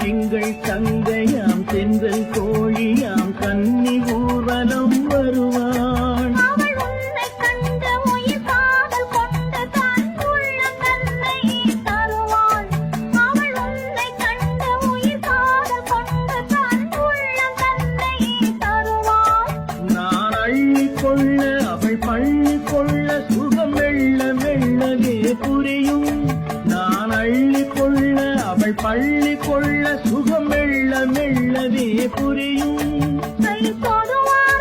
திங்கள் தங்கையாம் தென்றல் கோழியாம் கன்னி ஊர்வலம் வருவாள். அவள் உன்னை கண்ட உயிர் காதல் கொண்டு தன் உள்ளம் தன்னை தருவாள். அவள் உன்னை கண்ட உயிர் காதல் கொண்டு தன் உள்ளம் தன்னை தருவாள். நான் அள்ளிக் கொள்ள அவள் பள்ளி கொள்ள சுகம் மெல்ல மெல்லவே புரியும். நான் அள்ளிக் கொள்ள அவள் பள்ளி கொள்ள சுகம் மெல்ல மெல்லவே புரியும். கை தொடுவாள்